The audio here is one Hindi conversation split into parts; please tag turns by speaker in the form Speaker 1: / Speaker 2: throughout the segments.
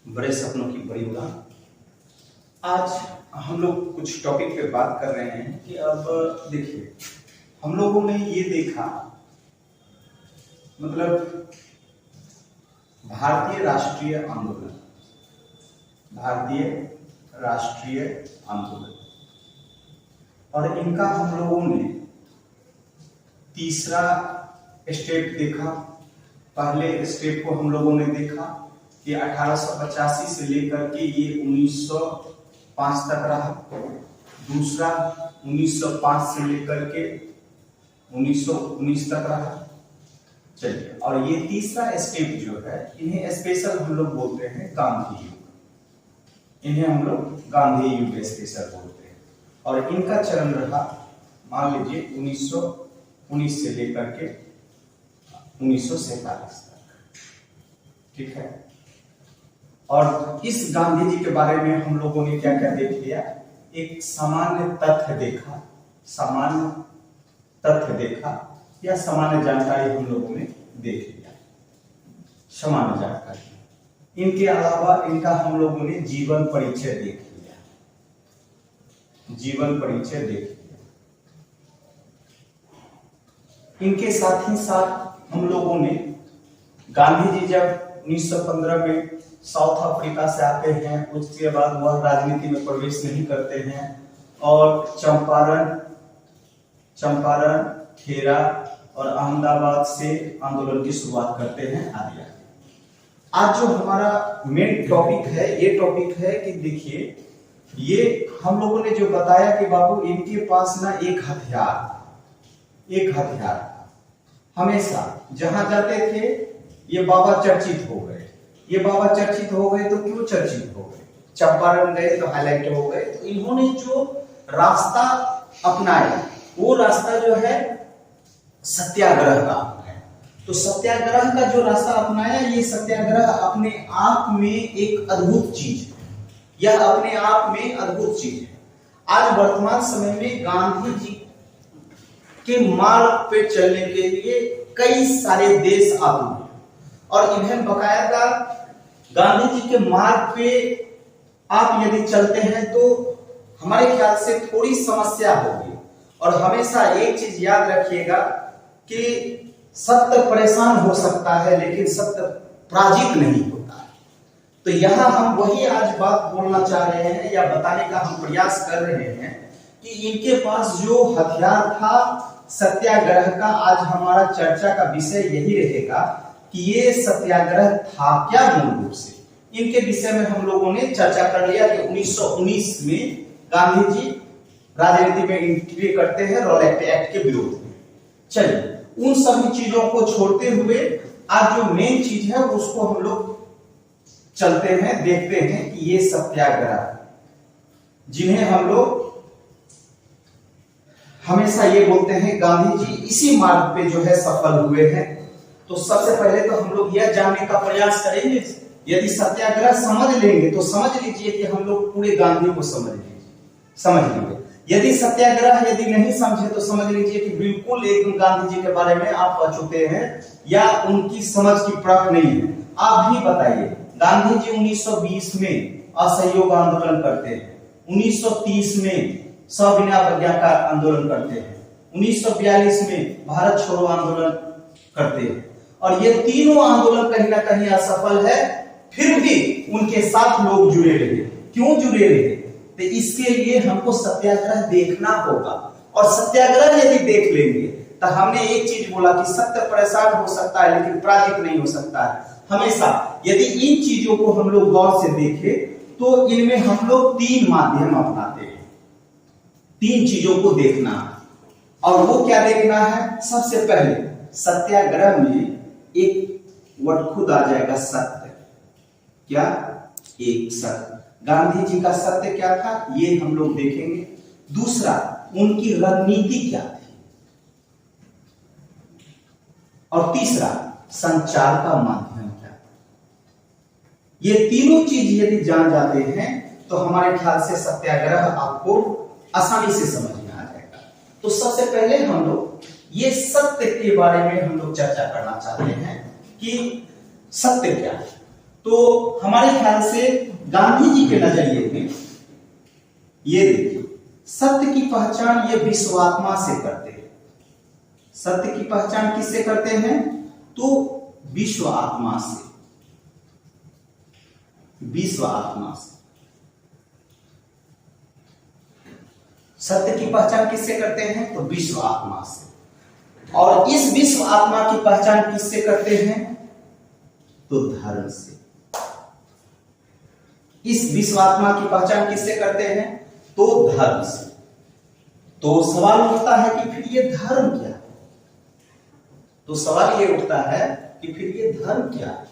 Speaker 1: बड़े सपनों की बड़ी उड़ान। आज हम लोग कुछ टॉपिक पे बात कर रहे हैं कि अब देखिए, हम लोगों ने ये देखा, मतलब भारतीय राष्ट्रीय आंदोलन, भारतीय राष्ट्रीय आंदोलन, और इनका हम लोगों ने तीसरा स्टेप देखा। पहले स्टेप को हम लोगों ने देखा कि 1885 से लेकर के ये 1905 तक रहा। दूसरा 1905 से लेकर के 1919 तक रहा। चलिए, और ये तीसरा स्टेप जो है, इन्हें स्पेशल हम लोग बोलते हैं गांधी युग। इन्हें हम लोग गांधी युग स्पेशल बोलते हैं। और इनका चरण रहा, मान लीजिए 1919 से लेकर के 1947 तक। ठीक है। और इस गांधी जी के बारे में हम लोगों ने क्या क्या देख लिया? एक सामान्य तथ्य देखा, सामान्य तथ्य देखा या सामान्य जानकारी हम लोगों ने देख लिया, सामान्य जानकारी। इनके अलावा इनका हम लोगों ने जीवन परिचय देख लिया, जीवन परिचय देख लिया। इनके साथ ही साथ हम लोगों ने गांधी जी जब 1915 में साउथ अफ्रीका से आते हैं, उसके बाद वह राजनीति में प्रवेश नहीं करते हैं और चंपारण, खेरा और अहमदाबाद से आंदोलन की शुरुआत करते हैं आदि। आज जो हमारा मेन टॉपिक है, ये टॉपिक है कि देखिए, ये हम लोगों ने जो बताया कि बाबू इनके पास ना एक हथियार था। हमेशा जहां जाते थे ये बाबा चर्चित हो गए। ये बाबा चर्चित हो गए तो क्यों चर्चित हो गए? चंपारण गए तो हाईलाइट हो गए। तो इन्होंने जो रास्ता अपनाया, वो रास्ता जो है सत्याग्रह का है। तो सत्याग्रह का जो रास्ता अपनाया, ये सत्याग्रह अपने आप में एक अद्भुत चीज है। यह अपने आप में अद्भुत चीज है। आज वर्तमान समय में गांधी जी के मार्ग पे चलने के लिए कई सारे देश आतुर हैं और इन्हें बकायदा गांधी जी के मार्ग पे आप यदि चलते हैं तो हमारे ख्याल से थोड़ी समस्या होगी। और हमेशा एक चीज याद रखिएगा कि सत्य परेशान हो सकता है लेकिन सत्य पराजित नहीं होता है। तो यहां हम वही आज बात बोलना चाह रहे हैं या बताने का हम प्रयास कर रहे हैं कि इनके पास जो हथियार था सत्याग्रह का। आज हमारा चर्चा का विषय यही रहेगा कि ये सत्याग्रह था क्या मूल रूप से। इनके विषय में हम लोगों ने चर्चा कर लिया कि 1919 में गांधी जी राजनीति में एंट्री करते हैं रॉलेट एक्ट के विरोध में। चलिए, उन सभी चीजों को छोड़ते हुए आज जो मेन चीज है उसको हम लोग चलते हैं, देखते हैं कि ये सत्याग्रह जिन्हें हम लोग हमेशा ये बोलते हैं गांधी जी इसी मार्ग पे जो है सफल हुए हैं। तो सबसे पहले तो हम लोग यह जानने का प्रयास करेंगे, यदि सत्याग्रह समझ लेंगे तो समझ लीजिए कि हम लोग पूरे गांधी को समझ लीजिए। यदि सत्याग्रह यदि नहीं समझे तो समझ लीजिए कि बिल्कुल एकदम गांधी जी के बारे में आप अछूते हैं या उनकी समझ की परख नहीं है। आप भी बताइए, गांधी जी 1920 में असहयोग आंदोलन करते हैं, 1930 में सविनय अवज्ञा का आंदोलन करते हैं, 1942 में भारत छोड़ो आंदोलन करते हैं। और ये तीनों आंदोलन कहीं ना कहीं असफल है, फिर भी उनके साथ लोग जुड़े रहे। क्यों जुड़े रहे? तो इसके लिए हमको सत्याग्रह देखना होगा। और सत्याग्रह यदि देख लेंगे तो हमने एक चीज बोला कि सत्य परेशान हो सकता है लेकिन पराजित नहीं हो सकता है। हमेशा यदि इन चीजों को हम लोग गौर से देखें तो इनमें हम लोग तीन माध्यम अपनाते हैं। तीन चीजों को देखना है। और वो क्या देखना है? सबसे पहले सत्याग्रह में एक वर्ड खुद आ जाएगा, सत्य। क्या? एक सत्य। गांधी जी का सत्य क्या था ये हम लोग देखेंगे। दूसरा, उनकी रणनीति क्या थी। और तीसरा, संचार का माध्यम क्या था। ये तीनों चीज यदि जान जाते हैं तो हमारे ख्याल से सत्याग्रह आपको आसानी से समझ में आ जाएगा। तो सबसे पहले हम लोग ये सत्य के बारे में हम लोग चर्चा करना चाहते हैं कि सत्य क्या है। तो हमारे ख्याल से गांधी जी के नजरिए में ये देखिए, सत्य की पहचान ये विश्वात्मा से करते हैं। सत्य की पहचान किससे करते हैं? तो विश्व आत्मा से। विश्व आत्मा से सत्य की पहचान किससे करते हैं? तो विश्व आत्मा से। और इस विश्व आत्मा की पहचान किससे करते हैं? तो धर्म से। इस विश्व आत्मा की पहचान किससे करते हैं? तो धर्म से। तो सवाल उठता है कि फिर ये धर्म क्या है? तो सवाल ये उठता है कि फिर ये धर्म क्या है?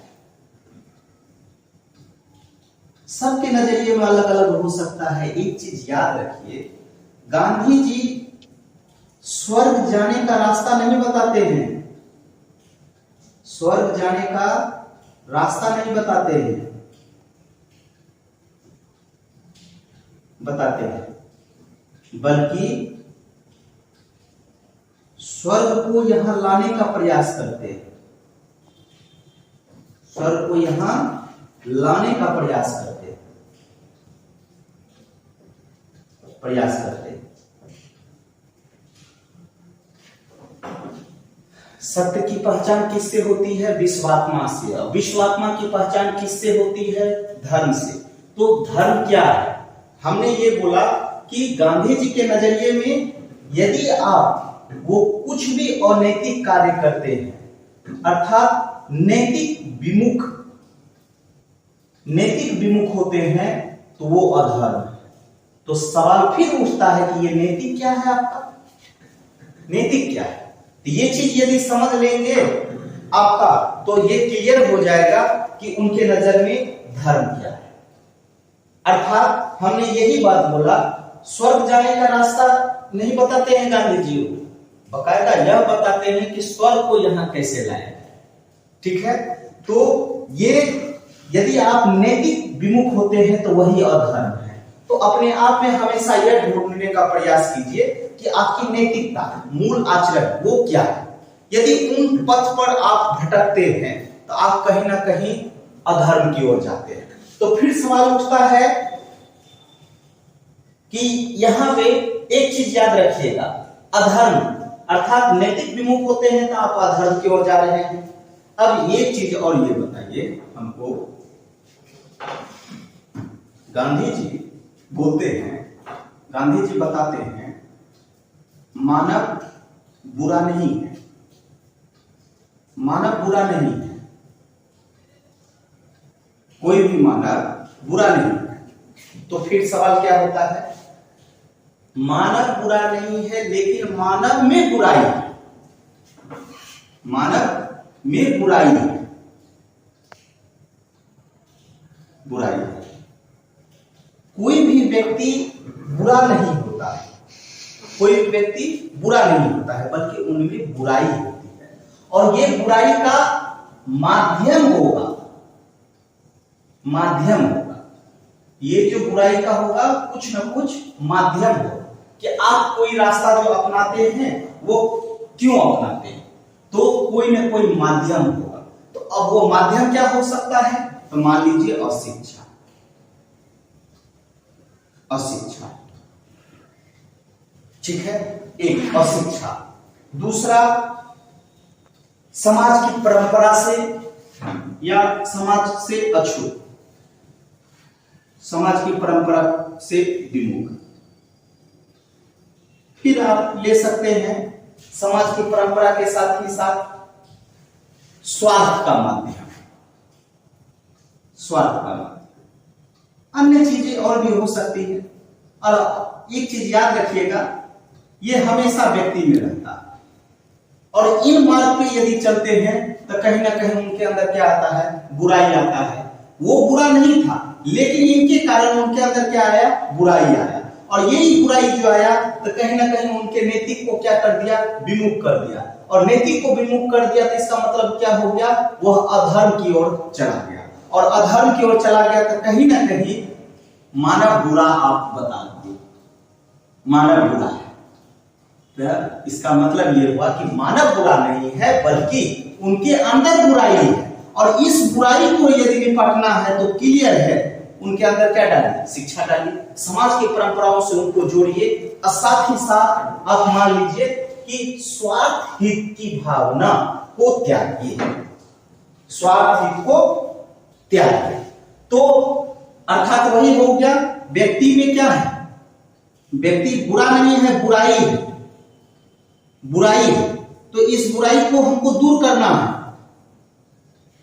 Speaker 1: सबके नजरिए में अलग अलग हो सकता है। एक चीज याद रखिए, गांधी जी स्वर्ग जाने का रास्ता नहीं बताते हैं। स्वर्ग जाने का रास्ता नहीं बताते हैं, बल्कि स्वर्ग को यहां लाने का प्रयास करते हैं। स्वर्ग को यहां लाने का प्रयास करते हैं। सत्य की पहचान किससे होती है? विश्वात्मा से। और विश्वात्मा की पहचान किससे होती है? धर्म से। तो धर्म क्या है? हमने ये बोला कि गांधी जी के नजरिए में यदि आप वो कुछ भी अनैतिक कार्य करते हैं, अर्थात नैतिक विमुख होते हैं, तो वो अधर्म है। तो सवाल फिर उठता है कि ये नैतिक क्या है? आपका नैतिक क्या है? तो ये चीज यदि समझ लेंगे आपका, तो ये क्लियर हो जाएगा कि उनके नजर में धर्म क्या है। अर्थात हमने यही बात बोला, स्वर्ग जाने का रास्ता नहीं बताते हैं गांधी जी, बकायदा यह बताते हैं कि स्वर्ग को यहां कैसे लाया जाए। ठीक है, तो ये यदि आप नैतिक विमुख होते हैं तो वही अधर्म है। तो अपने आप में हमेशा यह ढूंढने का प्रयास कीजिए कि आपकी नैतिकता, मूल आचरण वो क्या है। यदि उन पथ पर आप भटकते हैं तो आप कहीं ना कहीं अधर्म की ओर जाते हैं। तो फिर सवाल उठता है कि यहां पे एक चीज याद रखिएगा, अधर्म अर्थात नैतिक विमुख होते हैं तो आप अधर्म की ओर जा रहे हैं। अब ये चीज और ये बताइए हमको, गांधी जी बोलते हैं, गांधी जी बताते हैं मानव बुरा नहीं है, मानव बुरा नहीं है, कोई भी मानव बुरा नहीं है। तो फिर सवाल क्या होता है? मानव बुरा नहीं है, लेकिन मानव में बुराई है। मानव में बुराई है, बुराई है। कोई भी व्यक्ति बुरा नहीं होता है, कोई भी व्यक्ति बुरा नहीं होता है, बल्कि उनमें बुराई होती है। और ये बुराई का माध्यम होगा, ये जो बुराई का होगा कुछ न कुछ माध्यम होगा कि आप कोई रास्ता जो अपनाते हैं वो क्यों अपनाते हैं, तो कोई न कोई माध्यम होगा। तो अब वो माध्यम क्या हो सकता है? तो मान लीजिए अशिक्षा, अशिक्षा, ठीक है, एक अशिक्षा। दूसरा, समाज की परंपरा से या समाज से अछूत, समाज की परंपरा से विमुख। फिर आप ले सकते हैं समाज की परंपरा के साथ ही साथ स्वार्थ का माध्यम, स्वार्थ का माध्यम, अन्य चीजें और भी हो सकती है। और एक चीज याद रखिएगा, ये हमेशा व्यक्ति में रहता है। और इन मार्ग पे यदि चलते हैं तो कहीं ना कहीं उनके अंदर क्या आता है? बुराई आता है। वो बुरा नहीं था, लेकिन इनके कारण उनके अंदर क्या आया? बुराई आया। और यही बुराई जो आया तो कहीं ना कहीं उनके नैतिक को क्या कर दिया? विमुख कर दिया। और नैतिक को विमुख कर दिया तो इसका मतलब क्या हो गया? वह अधर्म की ओर चला गया। और अधर्म की ओर चला गया तो कहीं ना कहीं मानव बुरा, आप बता दीजिए, मानव बुरा है। तो इसका मतलब यह हुआ कि मानव बुरा नहीं है, बल्कि उनके अंदर बुराई है। और इस बुराई को यदि निपटना है तो क्लियर है, उनके अंदर क्या डालिए, शिक्षा डालिए, समाज की परंपराओं से उनको जोड़िए, और साथ ही साथ आप मान लीजिए कि स्वार्थ हित की भावना को त्यागिए, स्वार्थ हित को त्यागिए। तो अर्थात वही हो गया, व्यक्ति में क्या है, व्यक्ति बुरा नहीं है, बुराई है, बुराई है। तो इस बुराई को हमको दूर करना है,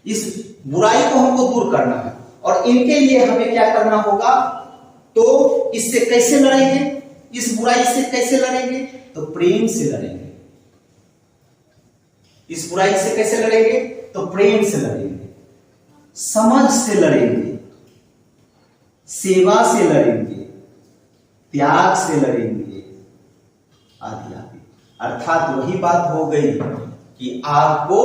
Speaker 1: इस बुराई को हमको दूर करना है, और इनके लिए हमें क्या करना होगा, तो इससे कैसे लड़ेंगे, इस बुराई से कैसे लड़ेंगे, तो प्रेम से लड़ेंगे। इस बुराई से कैसे लड़ेंगे, तो प्रेम से लड़ेंगे, समझ से लड़ेंगे, सेवा से लड़ेंगे, त्याग से लड़ेंगे, आदि आदि। अर्थात वही बात हो गई कि आग को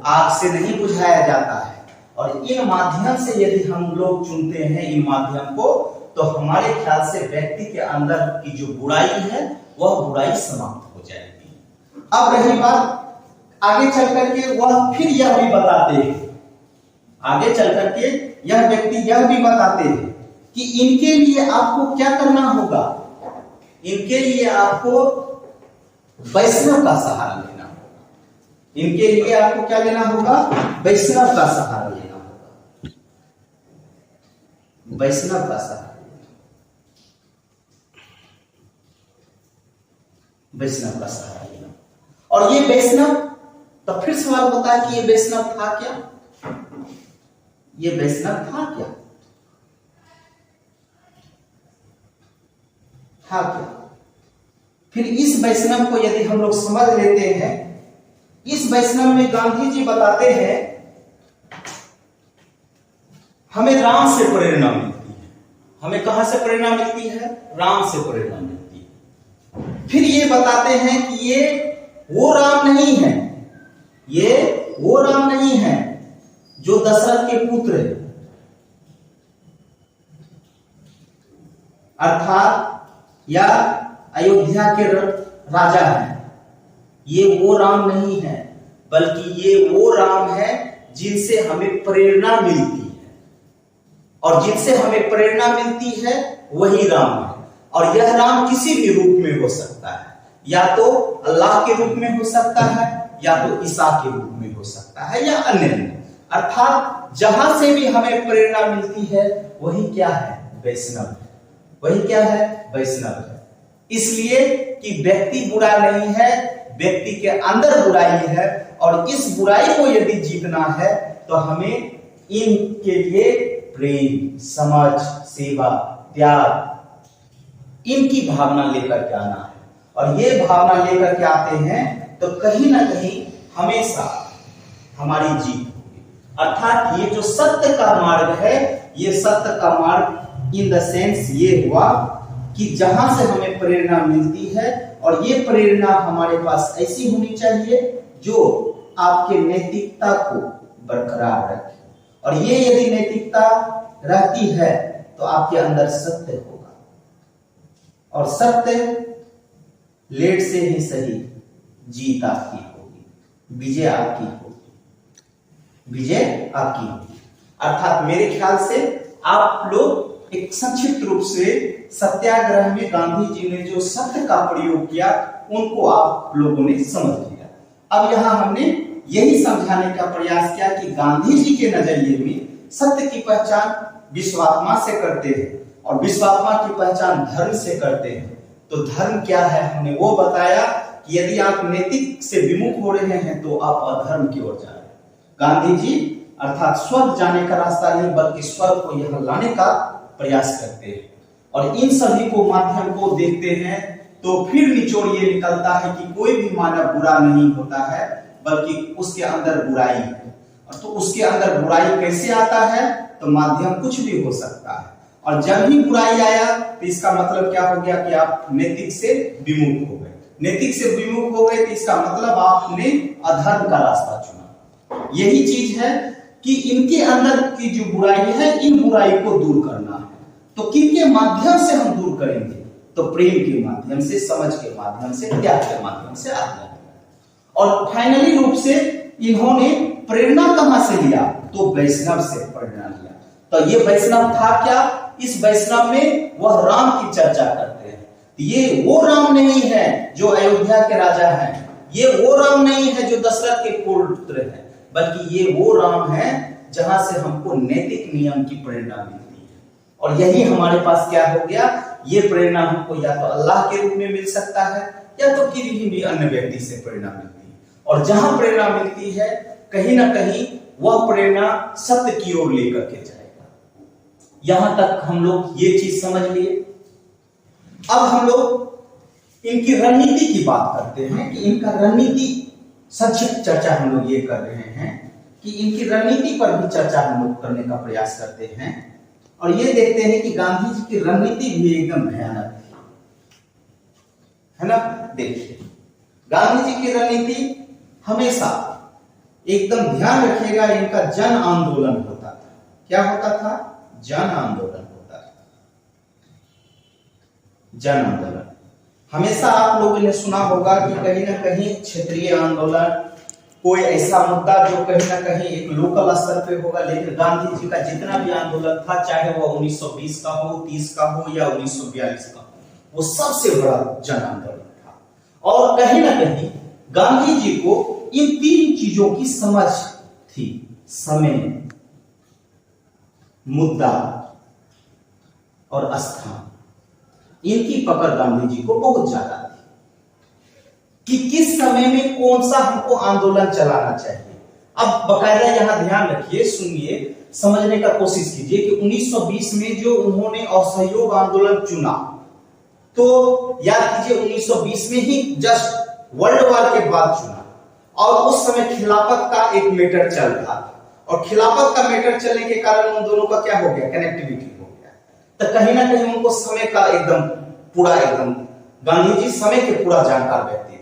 Speaker 1: आग से नहीं बुझाया जाता है, और इन माध्यम से यदि हम लोग चुनते हैं इन माध्यम को, तो हमारे ख्याल से व्यक्ति के अंदर की जो बुराई है वह बुराई समाप्त हो जाएगी। अब रही बात आगे चल करके, वह फिर यह भी बताते हैं, आगे चल करके यह व्यक्ति यह भी बताते हैं कि इनके लिए आपको क्या करना होगा, इनके लिए आपको वैष्णव का सहारा लेना होगा, इनके लिए आपको क्या लेना होगा, वैष्णव का सहारा लेना होगा, वैष्णव का सहारा, वैष्णव का सहारा लेना। और ये वैष्णव, तो फिर सवाल होता है कि ये वैष्णव था क्या, ये वैष्णव था क्या, था क्या। फिर इस वैष्णव को यदि हम लोग समझ लेते हैं, इस वैष्णव में गांधी जी बताते हैं हमें राम से प्रेरणा मिलती है, हमें कहां से प्रेरणा मिलती है, राम से प्रेरणा मिलती है। फिर ये बताते हैं कि ये वो राम नहीं है, ये वो राम नहीं है जो दशरथ के पुत्र है, अर्थात या अयोध्या के राजा है, ये वो राम नहीं है, बल्कि ये वो राम है जिनसे हमें प्रेरणा मिलती है, और जिनसे हमें प्रेरणा मिलती है वही राम है। और यह राम किसी भी रूप में हो सकता है, या तो अल्लाह के रूप में हो सकता है, या तो ईसा के रूप में हो सकता है, या अन्य रूप। अर्थात जहां से भी हमें प्रेरणा मिलती है वही क्या है, वैष्णव है, वही क्या है, वैष्णव है। इसलिए कि व्यक्ति बुरा नहीं है, व्यक्ति के अंदर बुराई है, और इस बुराई को यदि जीतना है तो हमें इनके लिए प्रेम, समझ, सेवा, त्याग, इनकी भावना लेकर के आना है। और ये भावना लेकर के आते हैं तो कहीं ना कहीं हमेशा हमारी जीत होगी। अर्थात ये जो सत्य का मार्ग है, ये सत्य का मार्ग इन द सेंस ये हुआ कि जहां से हमें प्रेरणा मिलती है, और ये प्रेरणा हमारे पास ऐसी होनी चाहिए जो आपके नैतिकता को बरकरार रखे, और ये यदि नैतिकता रहती है तो आपके अंदर सत्य होगा, और सत्य लेट से ही सही जीत आपकी होगी, विजय आपकी होगी, विजय आपकी होगी। अर्थात मेरे ख्याल से आप लोग एक संक्षिप्त रूप से सत्याग्रह में गांधी जी ने जो सत्य का प्रयोग किया उनको आप लोगों ने समझ लिया। अब यहां हमने यही समझाने का प्रयास किया कि गांधी जी के नजरिए में सत्य की पहचान विश्वात्मा से करते हैं, और विश्वात्मा की पहचान धर्म से करते हैं। तो धर्म क्या है हमने वो बताया कि यदि आप नैतिक से विमुख हो रहे हैं तो आप अधर्म की ओर जा रहे हैं। गांधी जी अर्थात स्वर्ग जाने का रास्ता नहीं बल्कि स्वर्ग को यहां लाने का प्रयास करते हैं, और इन सभी को माध्यम को देखते हैं तो फिर निचोड़ ये निकलता है कि कोई भी मानव बुरा नहीं होता है, बल्कि उसके अंदर बुराई है। और तो उसके अंदर बुराई कैसे आता है, तो माध्यम कुछ भी हो सकता है, और जब ही बुराई आया तो इसका मतलब क्या हो गया कि आप नैतिक से विमुख हो गए। नैतिक से विमुख हो गए तो इसका मतलब आपने अधर्म का रास्ता चुना। यही चीज है कि इनके अंदर की जो बुराई है, इन बुराई को दूर करना है। तो किनके माध्यम से हम दूर करेंगे, तो प्रेम के माध्यम से, समझ के माध्यम से, त्याग के माध्यम से, आज्ञा। और फाइनली रूप से इन्होंने प्रेरणा कहां से लिया, तो वैष्णव से प्रेरणा लिया। तो ये वैष्णव था क्या? इस वैष्णव में वह राम की चर्चा करते हैं। ये वो राम नहीं है जो अयोध्या के राजा हैं, ये वो राम नहीं है जो दशरथ के पुत्र हैं, बल्कि ये वो राम है जहां से हमको नैतिक नियम की प्रेरणा मिलती है। और यही हमारे पास क्या हो गया, ये प्रेरणा हमको या तो अल्लाह के रूप में मिल सकता है या तो किसी भी अन्य व्यक्ति से प्रेरणा मिलती है। और जहां प्रेरणा मिलती है कहीं ना कहीं वह प्रेरणा सत्य की ओर लेकर के जाएगा। यहां तक हम लोग ये चीज समझ लिए। अब हम लोग इनकी रणनीति की बात करते हैं कि इनका रणनीति संक्षिप्त चर्चा हम लोग ये कर रहे हैं कि इनकी रणनीति पर भी चर्चा हम लोग करने का प्रयास करते हैं। और ये देखते हैं कि गांधी जी की रणनीति भी एकदम भयानक थी, है ना। देखिए गांधी जी की रणनीति हमेशा एकदम ध्यान रखिएगा, इनका जन आंदोलन होता था। क्या होता था? जन आंदोलन होता था। जन आंदोलन हमेशा आप लोगों ने सुना होगा कि कहीं ना कहीं क्षेत्रीय आंदोलन, कोई ऐसा मुद्दा जो कहीं ना कहीं एक लोकल स्तर पे होगा, लेकिन गांधी जी का जितना भी आंदोलन था, चाहे वो 1920 का हो, 30 का हो या 1942 का हो, वो सबसे बड़ा जन आंदोलन था। और कहीं ना कहीं गांधी जी को इन तीन चीजों की समझ थी, समय, मुद्दा और स्थान। इनकी पकड़ गांधी जी को बहुत ज्यादा थी कि किस समय में कौन सा हमको आंदोलन चलाना चाहिए। अब बकायदा यहां ध्यान रखिए, सुनिए, समझने का कोशिश कीजिए कि 1920 में जो उन्होंने असहयोग आंदोलन चुना, तो याद कीजिए 1920 में ही जस्ट वर्ल्ड वॉर के बाद चुना, और उस समय खिलाफत का एक मैटर चल रहा था, और खिलाफत का मैटर चलने के कारण उन दोनों का क्या हो गया, कनेक्टिविटी हो गया। तो कहीं ना कहीं उनको समय का एकदम गांधी जी समय के पूरा जानकार व्यक्ति थे,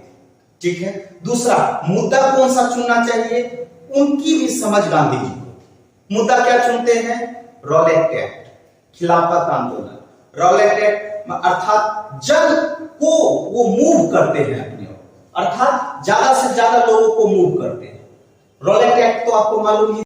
Speaker 1: ठीक है। दूसरा, मुद्दा कौन सा चुनना चाहिए, उनकी भी समझ गांधी जी को। मुद्दा क्या चुनते हैं? रॉलेट एक्ट, खिलाफत आंदोलन। रॉलेट एक्ट अर्थात जन को वो मूव करते हैं अपनी ओर, अर्थात ज्यादा से ज्यादा लोगों को मूव करते हैं। रॉलेट एक्ट तो आपको मालूम ही